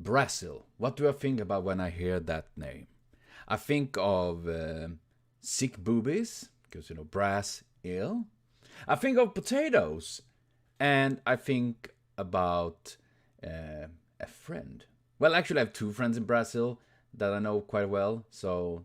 Brazil. What do I think about when I hear that name? I think of sick boobies, because, brass ill. I think of potatoes. And I think about a friend. Well, actually, I have 2 friends in Brazil that I know quite well. So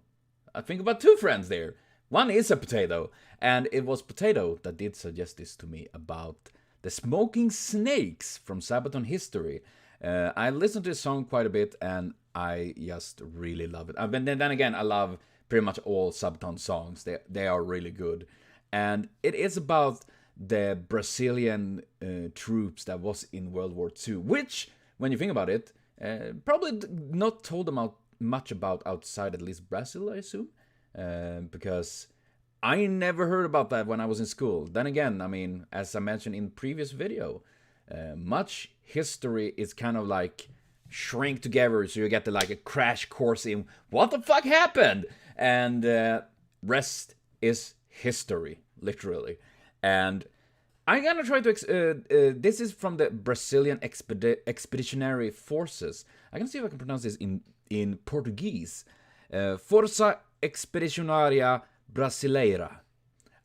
I think about 2 friends there. One is a potato. And it was Potato that did suggest this to me about the smoking snakes from Sabaton history. I listened to this song quite a bit, and I just really love it. But then again, I love pretty much all Sabaton songs. They are really good. And it is about the Brazilian troops that was in World War II, which, when you think about it, probably not told them much about outside at least Brazil, I assume. Because I never heard about that when I was in school. Then again, I mean, as I mentioned in previous video, much history is kind of like shrink together, so you get a crash course in what the fuck happened, and rest is history, literally. And I'm gonna try to this is from the Brazilian Expeditionary Forces. I can see if I can pronounce this in Portuguese. Força Expedicionária Brasileira.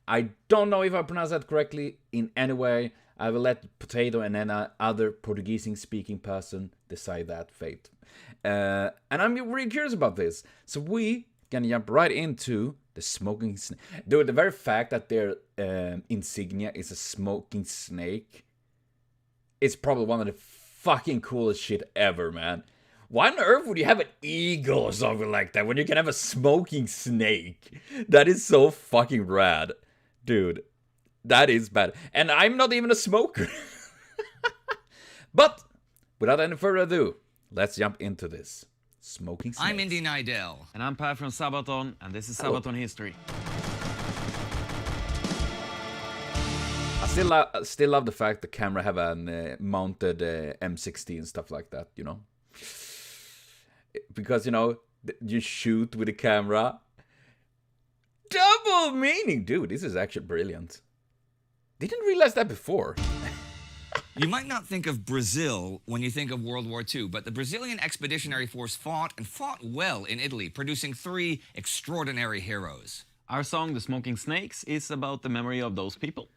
I don't know if I pronounce that correctly in any way. I will let Potato and then other Portuguese-speaking person decide that fate. And I'm really curious about this. So we can jump right into the smoking snake. Dude, the very fact that their insignia is a smoking snake is probably one of the fucking coolest shit ever, man. Why on earth would you have an eagle or something like that when you can have a smoking snake? That is so fucking rad. Dude, that is bad. And I'm not even a smoker. But, without any further ado, let's jump into this. Smoking snakes. I'm Indy Nidell. And I'm Per from Sabaton, and this is Sabaton history. I still love the fact the camera have a mounted M60 and stuff like that, Because, you shoot with the camera. Double meaning! Dude, this is actually brilliant. Didn't realize that before. You might not think of Brazil when you think of World War II, but the Brazilian Expeditionary Force fought well in Italy, producing 3 extraordinary heroes. Our song, The Smoking Snakes, is about the memory of those people.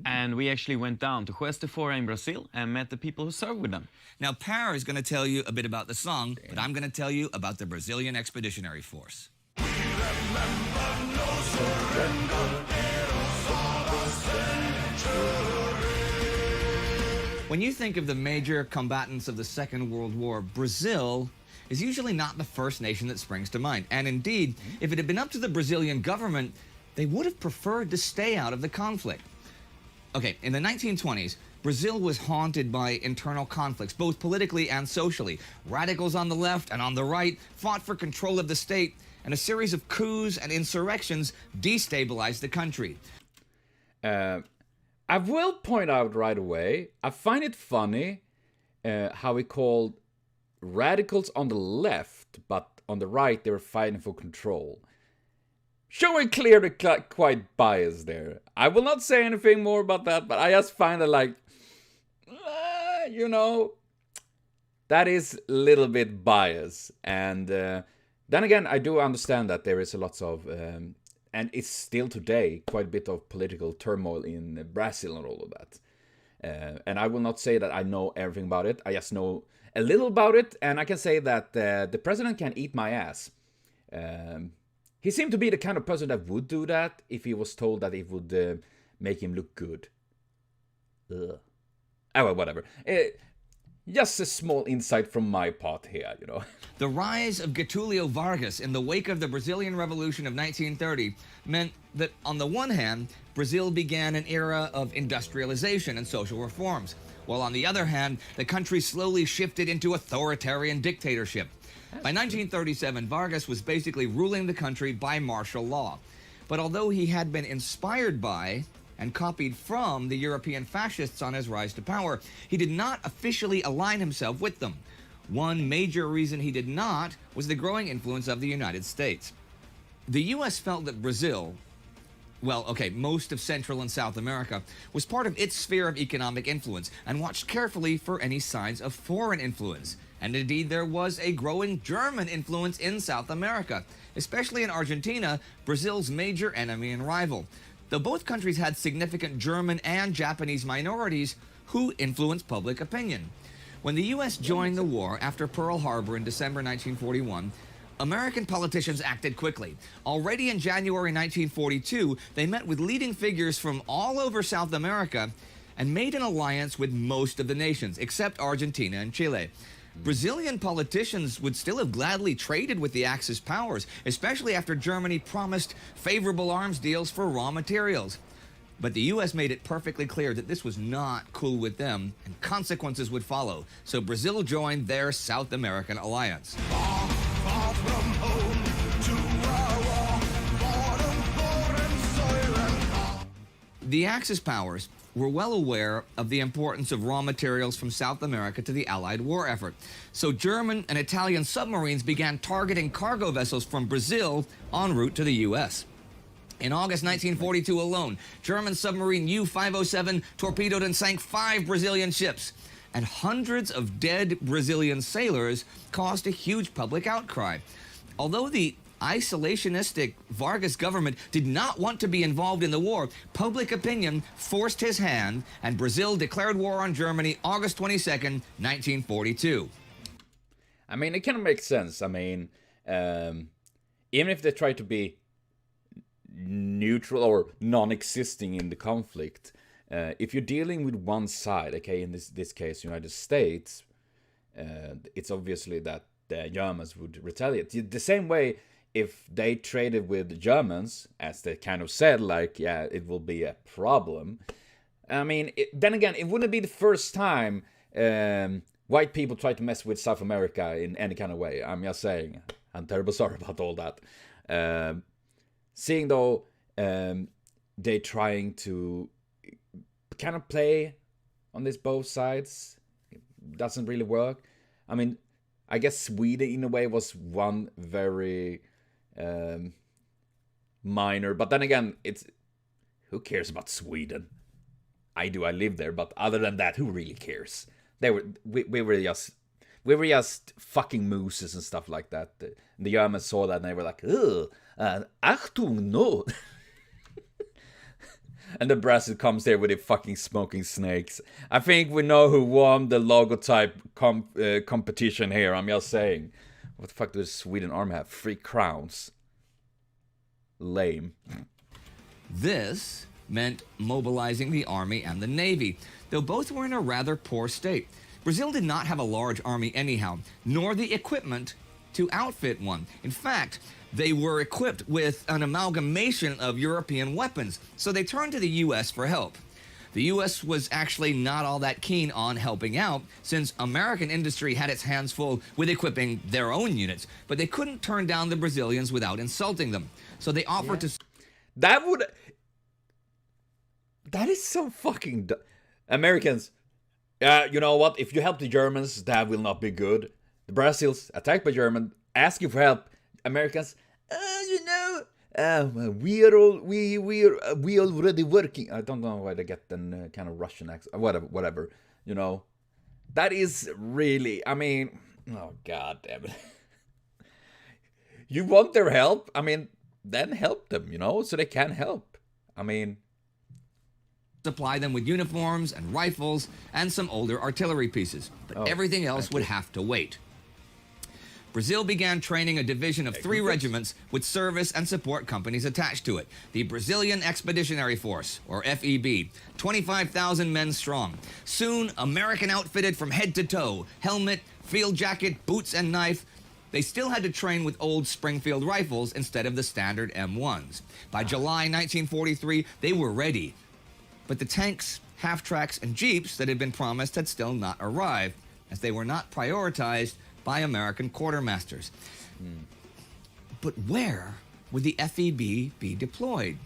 And we actually went down to Juez de Fora in Brazil and met the people who served with them. Now, Per is going to tell you a bit about the song, but I'm going to tell you about the Brazilian Expeditionary Force. When you think of the major combatants of the Second World War, Brazil is usually not the first nation that springs to mind. And indeed, if it had been up to the Brazilian government, they would have preferred to stay out of the conflict. Okay, in the 1920s, Brazil was haunted by internal conflicts, both politically and socially. Radicals on the left and on the right fought for control of the state, and a series of coups and insurrections destabilized the country. I will point out right away, I find it funny how we called radicals on the left, but on the right they were fighting for control. Showing clearly quite biased there. I will not say anything more about that, but I just find it that is a little bit biased. And then again, I do understand that there is a lot of, and it's still today, quite a bit of political turmoil in Brazil and all of that. And I will not say that I know everything about it. I just know a little about it, and I can say that the president can eat my ass. He seemed to be the kind of person that would do that if he was told that it would make him look good. Ugh. Oh, well, whatever. Just a small insight from my part here, The rise of Getulio Vargas in the wake of the Brazilian Revolution of 1930 meant that, on the one hand, Brazil began an era of industrialization and social reforms, while on the other hand, the country slowly shifted into authoritarian dictatorship. By 1937, Vargas was basically ruling the country by martial law. But although he had been inspired by and copied from the European fascists on his rise to power, he did not officially align himself with them. One major reason he did not was the growing influence of the United States. The U.S. felt that Brazil, most of Central and South America, was part of its sphere of economic influence and watched carefully for any signs of foreign influence. And indeed, there was a growing German influence in South America, especially in Argentina, Brazil's major enemy and rival. Though both countries had significant German and Japanese minorities who influenced public opinion. When the U.S. joined the war after Pearl Harbor in December 1941, American politicians acted quickly. Already in January 1942, they met with leading figures from all over South America and made an alliance with most of the nations, except Argentina and Chile. Brazilian politicians would still have gladly traded with the Axis powers, especially after Germany promised favorable arms deals for raw materials. But the U.S. made it perfectly clear that this was not cool with them, and consequences would follow. So Brazil joined their South American alliance. Far, far from home, to our war, born and soil and The Axis powers were well aware of the importance of raw materials from South America to the Allied war effort. So German and Italian submarines began targeting cargo vessels from Brazil en route to the U.S. In August 1942 alone, German submarine U-507 torpedoed and sank 5 Brazilian ships, and hundreds of dead Brazilian sailors caused a huge public outcry. Although the isolationistic Vargas government did not want to be involved in the war, public opinion forced his hand, and Brazil declared war on Germany August 22nd, 1942. I mean, it kind of makes sense. I mean, even if they try to be neutral or non-existing in the conflict, if you're dealing with one side, okay, in this case, United States, it's obviously that the Germans would retaliate. The same way, if they traded with the Germans, as they kind of said, like, yeah, it will be a problem. I mean, then again, it wouldn't be the first time white people try to mess with South America in any kind of way. I'm just saying, I'm terribly sorry about all that. Seeing though, they trying to kind of play on this both sides, it doesn't really work. I mean, I guess Sweden in a way was one very minor, but then again, it's who cares about Sweden? I do, I live there, but other than that, who really cares? We were just fucking mooses and stuff like that. The Germans saw that and they were like, ugh, Achtung, no. And the Brazil comes there with the fucking smoking snakes. I think we know who won the logotype competition here. I'm just saying. What the fuck does Sweden Army have? 3 crowns. Lame. This meant mobilizing the Army and the Navy, though both were in a rather poor state. Brazil did not have a large army anyhow, nor the equipment to outfit one. In fact, they were equipped with an amalgamation of European weapons, so they turned to the U.S. for help. The U.S. was actually not all that keen on helping out, since American industry had its hands full with equipping their own units, but they couldn't turn down the Brazilians without insulting them. So they offered to... That is so fucking... Americans, you know what? If you help the Germans, that will not be good. The Brazils, attacked by Germans, asking for help. Americans, we already working. I don't know why they get the kind of Russian accent, whatever. You know, that is really. I mean, oh god damn it. You want their help? I mean, then help them. You know, so they can help. I mean, supply them with uniforms and rifles and some older artillery pieces, but everything else would have to wait. Brazil began training a division of 3 regiments with service and support companies attached to it. The Brazilian Expeditionary Force, or FEB, 25,000 men strong. Soon, American outfitted from head to toe, helmet, field jacket, boots, and knife. They still had to train with old Springfield rifles instead of the standard M1s. By July 1943, they were ready. But the tanks, half-tracks, and jeeps that had been promised had still not arrived, as they were not prioritized by American quartermasters. But where would the FEB be deployed?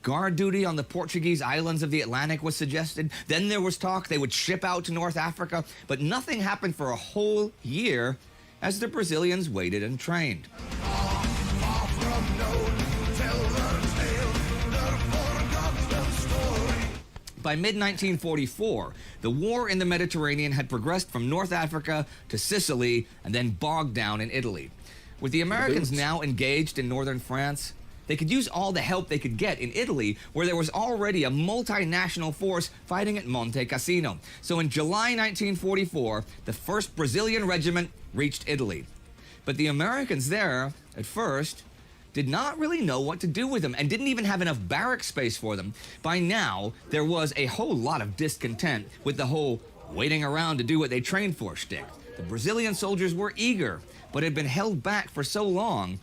Guard duty on the Portuguese islands of the Atlantic was suggested. Then there was talk they would ship out to North Africa, but nothing happened for a whole year as the Brazilians waited and trained. By mid-1944, the war in the Mediterranean had progressed from North Africa to Sicily and then bogged down in Italy. With the Americans now engaged in northern France, they could use all the help they could get in Italy, where there was already a multinational force fighting at Monte Cassino. So in July 1944, the 1st Brazilian Regiment reached Italy. But the Americans there, at first, did not really know what to do with them and didn't even have enough barrack space for them. By now, there was a whole lot of discontent with the whole waiting around to do what they trained for shtick. The Brazilian soldiers were eager, but had been held back for so long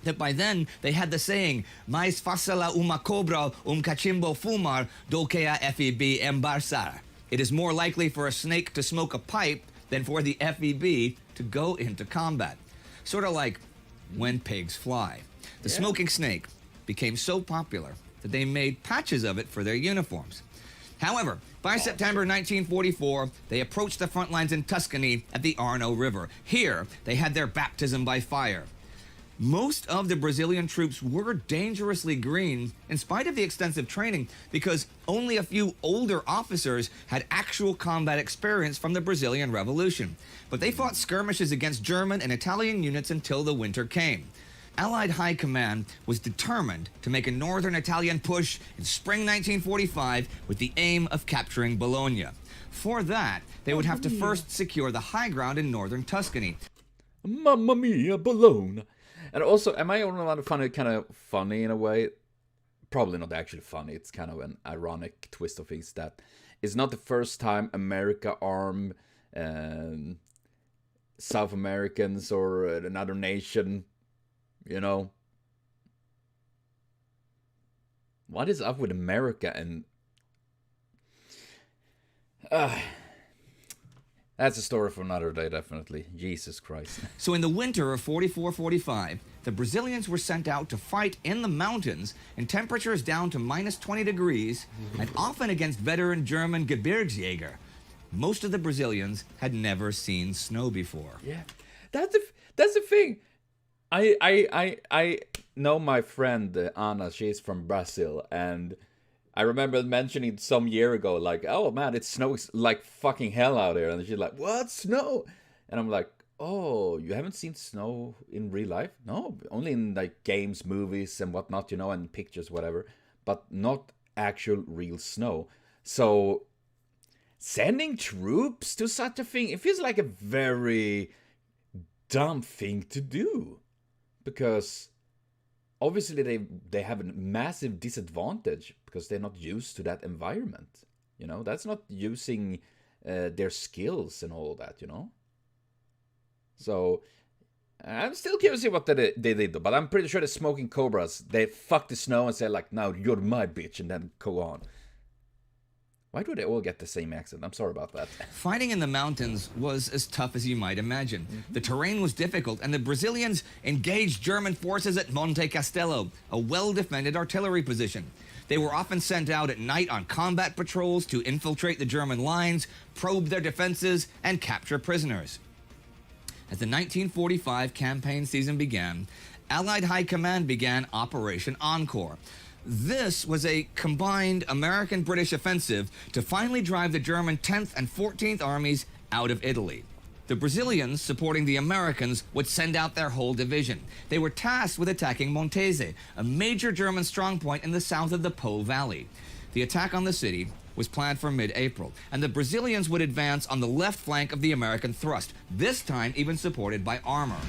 that by then they had the saying, mais fácil a uma cobra cachimbo fumar do que a FEB embaçar. It is more likely for a snake to smoke a pipe than for the FEB to go into combat. Sort of like when pigs fly. The smoking snake became so popular that they made patches of it for their uniforms. However, by September 1944, they approached the front lines in Tuscany at the Arno River. Here, they had their baptism by fire. Most of the Brazilian troops were dangerously green in spite of the extensive training because only a few older officers had actual combat experience from the Brazilian Revolution. But they fought skirmishes against German and Italian units until the winter came. Allied High Command was determined to make a northern Italian push in spring 1945 with the aim of capturing Bologna. For that, they would have to first secure the high ground in northern Tuscany. Mamma mia, Bologna. And also, am I only one funny, kind of funny in a way? Probably not actually funny. It's kind of an ironic twist of things that it's not the first time America armed South Americans or another nation, you know. What is up with America and... That's a story for another day, definitely. Jesus Christ. So in the winter of 44-45, the Brazilians were sent out to fight in the mountains in temperatures down to minus 20 degrees and often against veteran German Gebirgsjäger. Most of the Brazilians had never seen snow before. Yeah, that's the thing. I know my friend Anna. She's from Brazil, and I remember mentioning some year ago, like, oh man, it snows like fucking hell out here. And she's like, what, snow? And I'm like, oh, you haven't seen snow in real life? No, only in like games, movies and whatnot, you know, and pictures, whatever. But not actual real snow. So sending troops to such a thing, it feels like a very dumb thing to do. Because obviously they have a massive disadvantage because they're not used to that environment. You know, that's not using their skills and all that, you know. So I'm still curious to see what they did, but I'm pretty sure the smoking cobras, they fuck the snow and say like, now you're my bitch, and then go on. Why do they all get the same accent? I'm sorry about that. Fighting in the mountains was as tough as you might imagine. The terrain was difficult, and the Brazilians engaged German forces at Monte Castello, a well-defended artillery position. They were often sent out at night on combat patrols to infiltrate the German lines, probe their defenses, and capture prisoners. As the 1945 campaign season began, Allied High Command began Operation Encore. This was a combined American-British offensive to finally drive the German 10th and 14th armies out of Italy. The Brazilians, supporting the Americans, would send out their whole division. They were tasked with attacking Montese, a major German strongpoint in the south of the Po Valley. The attack on the city was planned for mid-April, and the Brazilians would advance on the left flank of the American thrust, this time even supported by armor.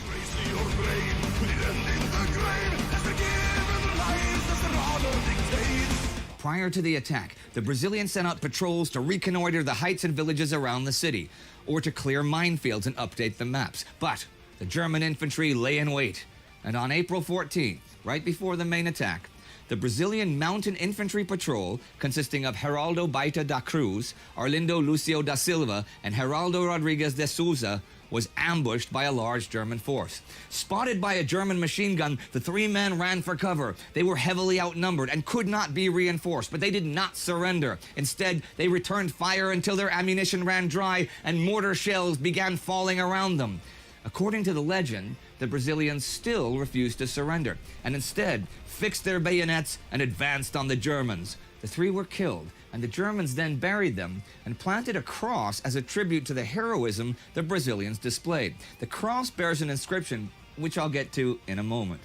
Prior to the attack, the Brazilians sent out patrols to reconnoiter the heights and villages around the city, or to clear minefields and update the maps. But the German infantry lay in wait, and on April 14th, right before the main attack, the Brazilian Mountain Infantry Patrol, consisting of Geraldo Baita da Cruz, Arlindo Lucio da Silva, and Geraldo Rodrigues de Souza, was ambushed by a large German force. Spotted by a German machine gun, the three men ran for cover. They were heavily outnumbered and could not be reinforced, but they did not surrender. Instead, they returned fire until their ammunition ran dry and mortar shells began falling around them. According to the legend, the Brazilians still refused to surrender and instead fixed their bayonets and advanced on the Germans. The three were killed, and the Germans then buried them and planted a cross as a tribute to the heroism the Brazilians displayed. The cross bears an inscription, which I'll get to in a moment.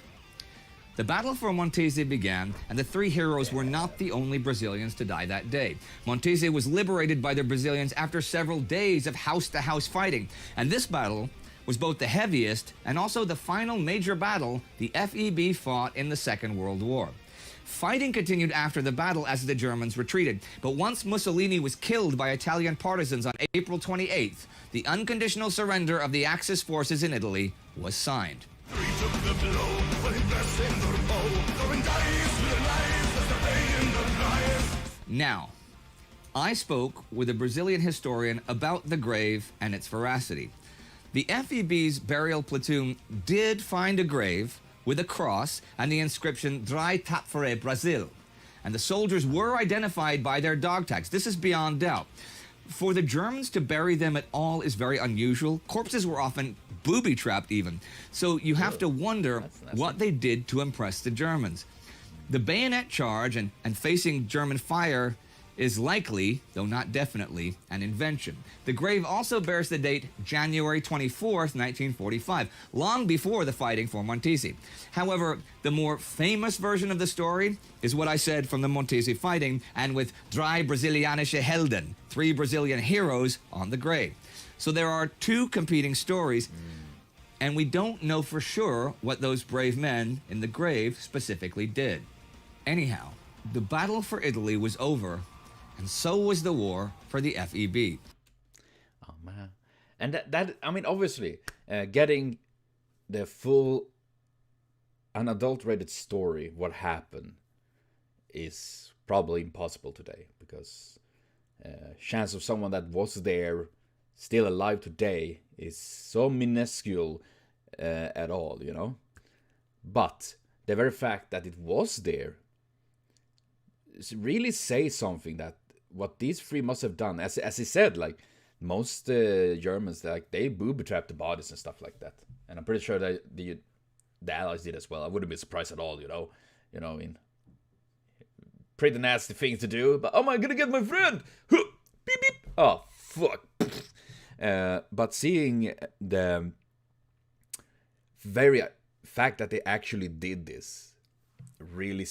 The battle for Montese began, and the three heroes were not the only Brazilians to die that day. Montese was liberated by the Brazilians after several days of house-to-house fighting, and this battle was both the heaviest and also the final major battle the FEB fought in the Second World War. Fighting continued after the battle as the Germans retreated, but once Mussolini was killed by Italian partisans on April 28th, the unconditional surrender of the Axis forces in Italy was signed. Three took the blow, putting breath in their bow, throwing dice with their lives as they pay in their price. Now, I spoke with a Brazilian historian about the grave and its veracity. The FEB's burial platoon did find a grave with a cross and the inscription Drei Tapfere Brasil, and the soldiers were identified by their dog tags. This is beyond doubt. For the Germans to bury them at all is very unusual. Corpses were often booby-trapped even, so you have to wonder what they did to impress the Germans. The bayonet charge and facing German fire is likely, though not definitely, an invention. The grave also bears the date January 24th, 1945, long before the fighting for Montese. However, the more famous version of the story is what I said from the Montese fighting, and with Drei Brasilianische Helden, 3 Brazilian heroes, on the grave. So there are 2 competing stories, and we don't know for sure what those brave men in the grave specifically did. Anyhow, the battle for Italy was over, and so was the war for the FEB. Oh man, and that I mean, obviously, getting the full, unadulterated story, what happened, is probably impossible today, because chance of someone that was there still alive today is so minuscule at all, you know. But the very fact that it was there really says something, that what these 3 must have done, as he said, like most Germans, like they booby-trapped the bodies and stuff like that, and I'm pretty sure that the Allies did as well. I wouldn't be surprised at all, you know, I mean, pretty nasty things to do, but oh my, I'm gonna get my friend, beep beep, oh fuck. But seeing the very fact that they actually did this really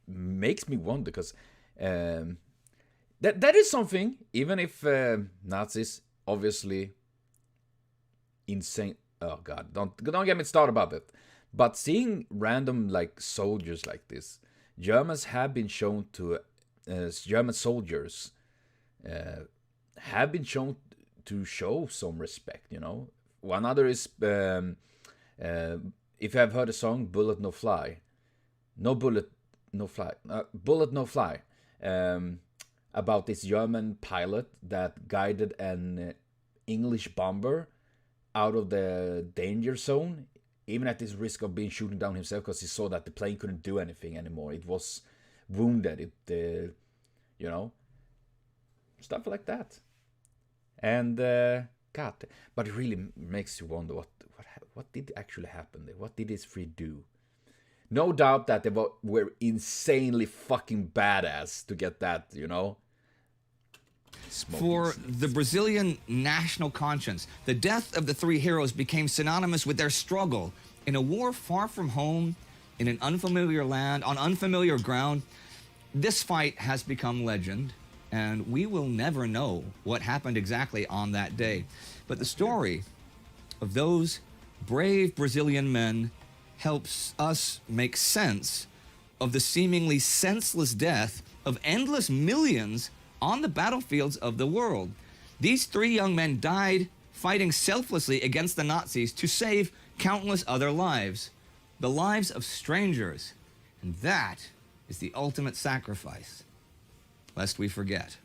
makes me wonder, because that is something, even if Nazis obviously insane. Oh god, don't get me started about it. But seeing random like soldiers like this, Germans have been shown to German soldiers have been shown to show some respect. You know, one other is if you have heard the song "Bullet No Fly," Bullet No Fly, about this German pilot that guided an English bomber out of the danger zone, even at this risk of being shooting down himself, because he saw that the plane couldn't do anything anymore. It was wounded. It, you know, stuff like that. And God, but it really makes you wonder what did actually happen there. What did these 3 do? No doubt that they were insanely fucking badass to get that, you know. For the Brazilian national conscience, the death of the 3 heroes became synonymous with their struggle in a war far from home, in an unfamiliar land, on unfamiliar ground. This fight has become legend, and we will never know what happened exactly on that day. But the story of those brave Brazilian men helps us make sense of the seemingly senseless death of endless millions on the battlefields of the world. These 3 young men died fighting selflessly against the Nazis to save countless other lives, the lives of strangers. And that is the ultimate sacrifice, lest we forget.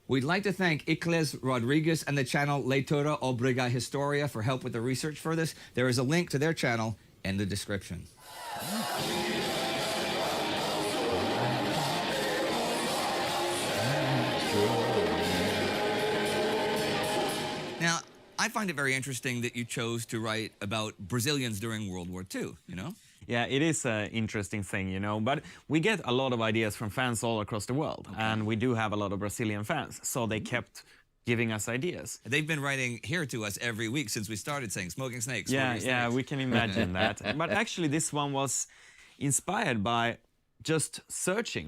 We'd like to thank Icles Rodriguez and the channel Leitura Obriga Historia for help with the research for this. There is a link to their channel in the description. Now, I find it very interesting that you chose to write about Brazilians during World War II, you know? Yeah, it is an interesting thing, you know, but we get a lot of ideas from fans all across the world, and we do have a lot of Brazilian fans, so they kept giving us ideas. They've been writing here to us every week since we started saying Smoking Snakes. Yeah, Smoking yeah, Snakes. we can imagine that. But actually, this one was inspired by just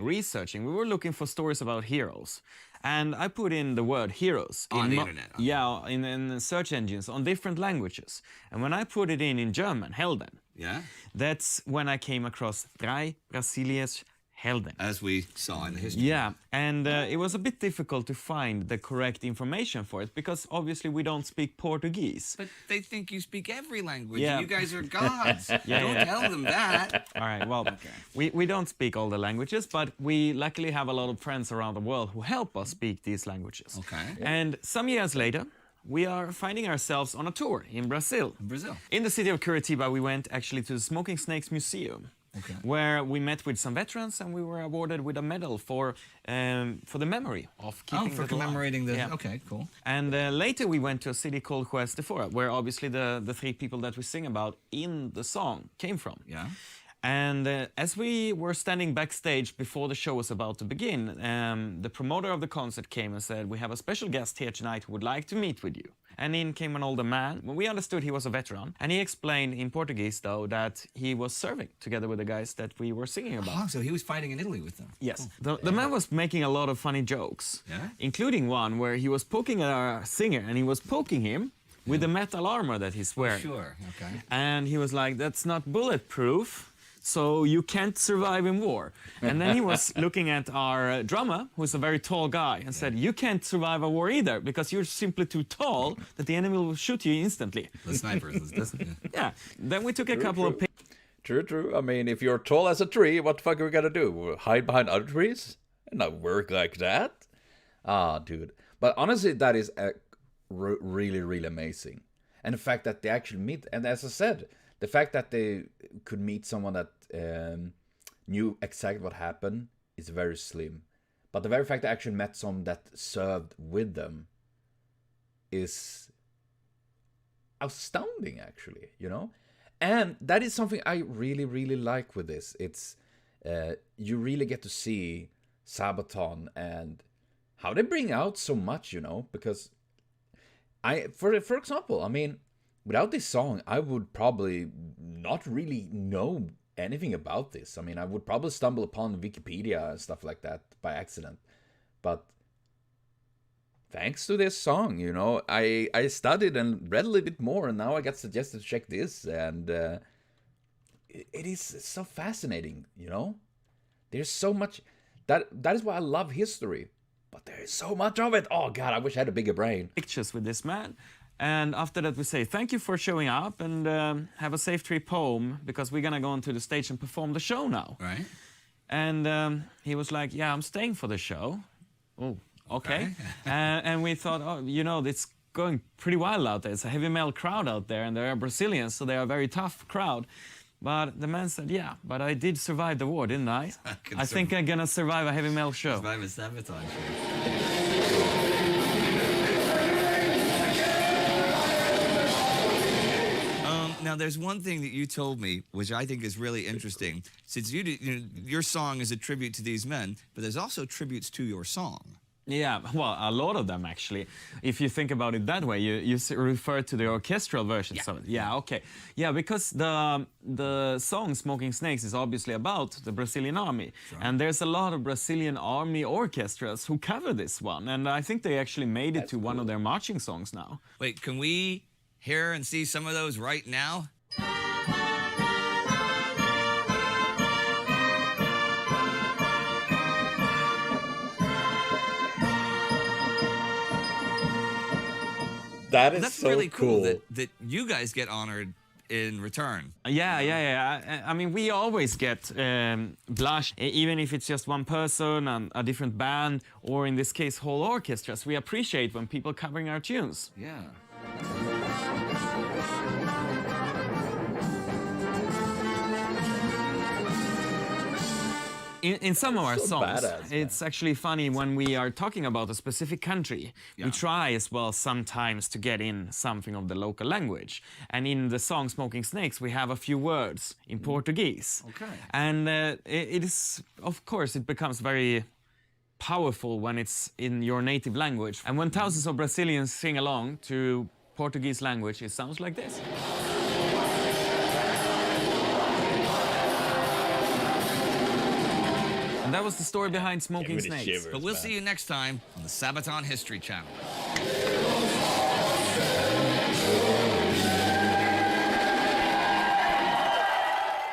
researching. We were looking for stories about heroes. And I put in the word heroes On the internet. Yeah, in search engines on different languages. And when I put it in German, Helden, Yeah? that's when I came across Drei Brasilias Helden. As we saw in the history. Yeah, and it was a bit difficult to find the correct information for it because obviously we don't speak Portuguese. But they think you speak every language. Yeah. You guys are gods. Don't yeah. tell them that. All right, well, we don't speak all the languages, but we luckily have a lot of friends around the world who help us speak these languages. Okay. And some years later, we are finding ourselves on a tour in Brazil. Brazil. In the city of Curitiba, we went actually to the Smoking Snakes Museum. Okay. Where we met with some veterans and we were awarded with a medal for the memory of keeping for it alive. commemorating the... Yeah. Okay, cool. And later we went to a city called Juez de Fora, where obviously the three people that we sing about in the song came from. Yeah. And as we were standing backstage before the show was about to begin, the promoter of the concert came and said, "We have a special guest here tonight who would like to meet with you." And in came an older man. Well, we understood he was a veteran. And he explained in Portuguese, though, that he was serving together with the guys that we were singing about. Oh, so he was fighting in Italy with them. Yes. The man was making a lot of funny jokes, Yeah? including one where he was poking at our singer and he was poking him with the metal armor that he's wearing. Sure, okay. And he was like, "That's not bulletproof, so you can't survive in war." And then he was looking at our drummer, who's a very tall guy, and said, "You can't survive a war either, because you're simply too tall that the enemy will shoot you instantly." The snipers. Yeah. Then we took a couple of True. I mean, if you're tall as a tree, what the fuck are we gonna do? Hide behind other trees? Not work like that. Ah, dude. But honestly, that is really, really amazing. And the fact that they actually meet, and as I said, the fact that they could meet someone that knew exactly what happened is very slim. But the very fact they actually met someone that served with them is astounding, actually, you know? And that is something I really, really like with this. It's you really get to see Sabaton and how they bring out so much, you know? Because for example, I mean, without this song, I would probably not really know anything about this. I mean, I would probably stumble upon Wikipedia and stuff like that by accident. But thanks to this song, you know, I studied and read a little bit more, and now I got suggested to check this, and it is so fascinating, you know? There's so much... That is why I love history. But there is so much of it. Oh, God, I wish I had a bigger brain. pictures with this man. And after that, we say, "Thank you for showing up, and have a safe trip home, because we're going to go onto the stage and perform the show now." Right. And he was like, "Yeah, I'm staying for the show." Oh, okay. And we thought, oh, you know, it's going pretty wild out there. It's a heavy metal crowd out there, and they are Brazilians, so they are a very tough crowd. But the man said, "Yeah, but I did survive the war, didn't I? I think I'm going to survive a heavy metal show." Survive a Sabaton. Now, there's one thing that you told me, which I think is really interesting. Since your song is a tribute to these men, but there's also tributes to your song. Yeah, well, a lot of them, actually. If you think about it that way, you refer to the orchestral versions of it. Yeah, okay. Yeah, because the song Smoking Snakes is obviously about the Brazilian army. Sure. And there's a lot of Brazilian army orchestras who cover this one. And I think they actually made it to one of their marching songs now. Wait, can we hear and see some of those right now? That's so really cool that you guys get honored in return. Yeah. I mean, we always get blush, even if it's just one person and a different band, or in this case, whole orchestras. We appreciate when people covering our tunes. Yeah. in some of our So songs, badass, man. it's actually funny when we are talking about a specific country. Yeah. We try as well sometimes to get in something of the local language. And in the song Smoking Snakes, we have a few words in Portuguese. Okay. And it is, of course, it becomes very powerful when it's in your native language. And when thousands of Brazilians sing along to Portuguese language, it sounds like this. And that was the story behind Smoking Give me the Snakes. shivers. But we'll man. see you next time on the Sabaton History Channel.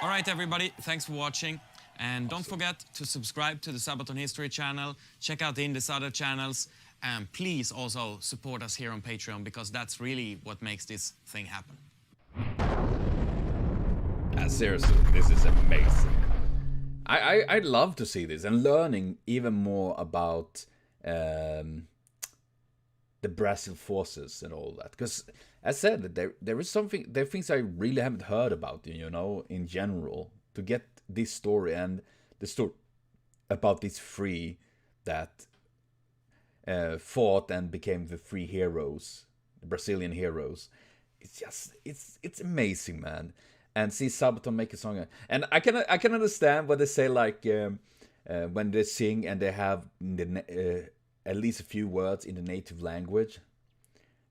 All right, everybody, thanks for watching. And don't forget to subscribe to the Sabaton History channel, check out Indie's other channels, and please also support us here on Patreon, because that's really what makes this thing happen. Seriously, this is amazing. I'd love to see this and learning even more about the Brazil forces and all that. Because, as said, there is something, there are things I really haven't heard about, you know, in general. To get this story and the story about these three that fought and became the three heroes, the Brazilian heroes. It's just, it's amazing, man. And see Sabaton make a song, and I can understand what they say, like when they sing and they have at least a few words in the native language.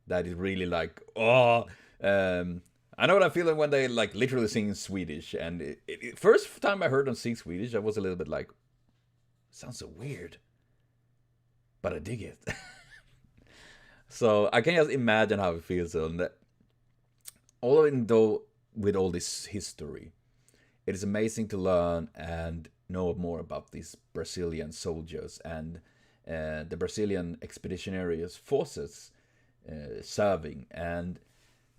That is really like, oh, I know what I'm feeling when they like literally sing in Swedish. And first time I heard them sing Swedish, I was a little bit like, sounds so weird, but I dig it. So I can just imagine how it feels. And all of it, though, with all this history, it is amazing to learn and know more about these Brazilian soldiers and the Brazilian Expeditionary forces serving, and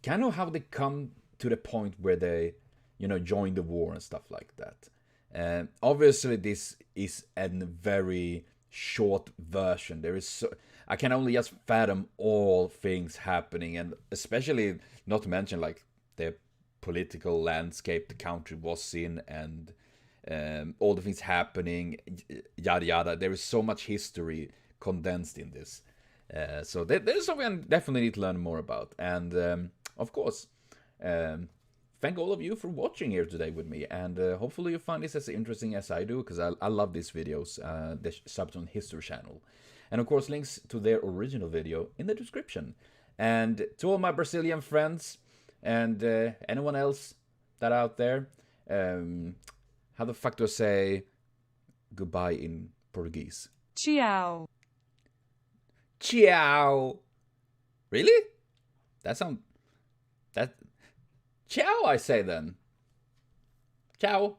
kind of how they come to the point where they, you know, join the war and stuff like that. And obviously this is a very short version. There is I can only just fathom all things happening, and especially not to mention like the political landscape the country was in, and all the things happening, yada yada. There is so much history condensed in this. So there's something I definitely need to learn more about. And of course, thank all of you for watching here today with me. And hopefully you find this as interesting as I do, because I love these videos, the Sabaton History channel. And of course, links to their original video in the description. And to all my Brazilian friends and anyone else that out there, how the fuck do I say goodbye in Portuguese? Ciao. Ciao. Really? That ciao I say then. Ciao.